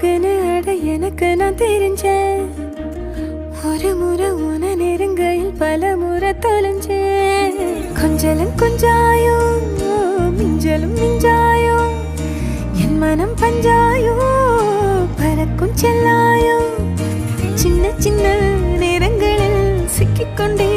அழகுன்னு அட எனக்கு நான் தெரிஞ்சேன். ஒரு முறை உன நெருங்கையில் பல முறை தொலைஞ்சேன். கொஞ்சலும் கொஞ்சாயோ மிஞ்சலும் மிஞ்சாயோ என் மனம் பஞ்சாயோ பறக்கும் செல்லாயோ சின்ன சின்ன நேரங்களில் சிக்கிக்கொண்டே